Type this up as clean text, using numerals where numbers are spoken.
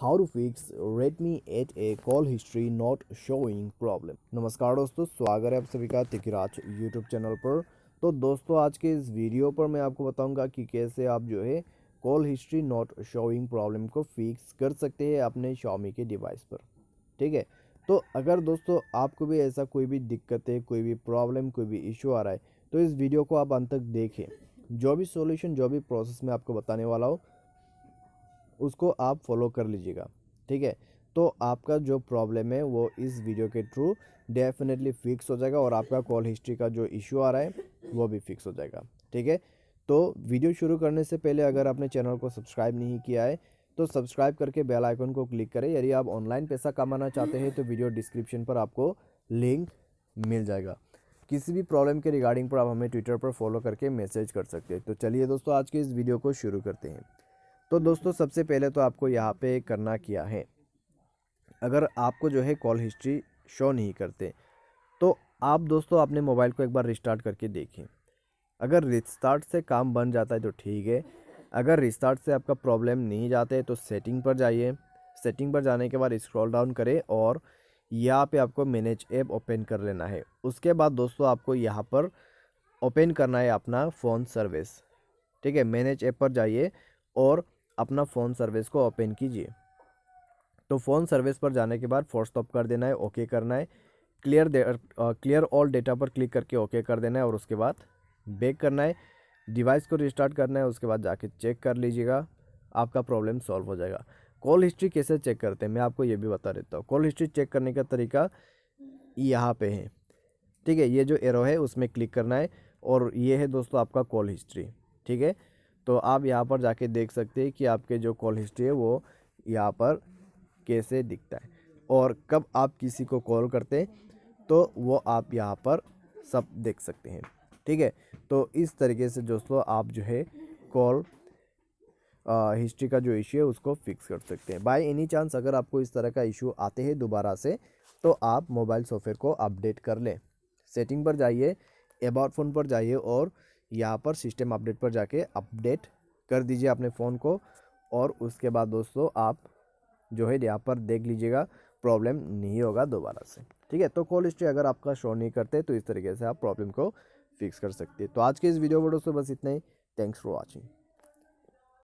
How to fix Redmi 8A call history not showing problem. नमस्कार दोस्तों, स्वागत है आप सभी का तिकराज यूट्यूब चैनल पर। तो दोस्तों, आज के इस वीडियो पर मैं आपको बताऊंगा कि कैसे आप जो है call history not showing problem को फिक्स कर सकते हैं अपने Xiaomi के डिवाइस पर। ठीक है, तो अगर दोस्तों आपको भी ऐसा कोई भी दिक्कत है, कोई भी प्रॉब्लम, कोई भी इशू आ रहा है, तो इस वीडियो को आप अंत तक देखें। जो भी सॉल्यूशन, जो भी प्रोसेस मैं आपको बताने वाला हूँ उसको आप फॉलो कर लीजिएगा। ठीक है, तो आपका जो प्रॉब्लम है वो इस वीडियो के थ्रू डेफिनेटली फिक्स हो जाएगा और आपका कॉल हिस्ट्री का जो इशू आ रहा है वो भी फिक्स हो जाएगा। ठीक है, तो वीडियो शुरू करने से पहले अगर आपने चैनल को सब्सक्राइब नहीं किया है तो सब्सक्राइब करके बेल आइकन को क्लिक करें। यदि आप ऑनलाइन पैसा कमाना चाहते हैं तो वीडियो डिस्क्रिप्शन पर आपको लिंक मिल जाएगा। किसी भी प्रॉब्लम के रिगार्डिंग पर आप हमें ट्विटर पर फॉलो करके मैसेज कर सकते हैं। तो चलिए दोस्तों, आज के इस वीडियो को शुरू करते हैं। तो दोस्तों, सबसे पहले तो आपको यहाँ पे करना क्या है, अगर आपको जो है कॉल हिस्ट्री शो नहीं करते तो आप दोस्तों अपने मोबाइल को एक बार रिस्टार्ट करके देखें। अगर रिस्टार्ट से काम बन जाता है तो ठीक है, अगर रिस्टार्ट से आपका प्रॉब्लम नहीं जाते है तो सेटिंग पर जाइए। सेटिंग पर जाने के बाद स्क्रॉल डाउन करें और यहाँ पे आपको मैनेज ऐप ओपन कर लेना है। उसके बाद दोस्तों आपको यहाँ पर ओपन करना है अपना फ़ोन सर्विस। ठीक है, मैनेज ऐप पर जाइए और अपना फ़ोन सर्विस को ओपन कीजिए। तो फ़ोन सर्विस पर जाने के बाद फोर्स स्टॉप कर देना है, ओके करना है। क्लियर ऑल डेटा पर क्लिक करके ओके कर देना है और उसके बाद बैक करना है, डिवाइस को रिस्टार्ट करना है। उसके बाद जाके चेक कर लीजिएगा, आपका प्रॉब्लम सॉल्व हो जाएगा। कॉल हिस्ट्री कैसे चेक करते हैं मैं आपको ये भी बता देता हूँ। कॉल हिस्ट्री चेक करने का तरीका यहाँ पे है। ठीक है, ये जो एरो है उसमें क्लिक करना है और ये है दोस्तों आपका कॉल हिस्ट्री। ठीक है, तो आप यहाँ पर जाके देख सकते हैं कि आपके जो कॉल हिस्ट्री है वो यहाँ पर कैसे दिखता है और कब आप किसी को कॉल करते हैं तो वो आप यहाँ पर सब देख सकते हैं। ठीक है, तो इस तरीके से दोस्तों आप जो है कॉल हिस्ट्री का जो इशू है उसको फिक्स कर सकते हैं। बाय एनी चांस अगर आपको इस तरह का इशू आते हैं दोबारा से तो आप मोबाइल सॉफ्टवेयर को अपडेट कर लें। सेटिंग पर जाइए, अबाउट फ़ोन पर जाइए और यहाँ पर सिस्टम अपडेट पर जाके अपडेट कर दीजिए अपने फ़ोन को। और उसके बाद दोस्तों आप जो है यहाँ पर देख लीजिएगा, प्रॉब्लम नहीं होगा दोबारा से। ठीक है, तो कॉल हिस्ट्री अगर आपका शो नहीं करते तो इस तरीके से आप प्रॉब्लम को फिक्स कर सकते हैं। तो आज के इस वीडियो में दोस्तों बस इतना ही। Thanks for watching.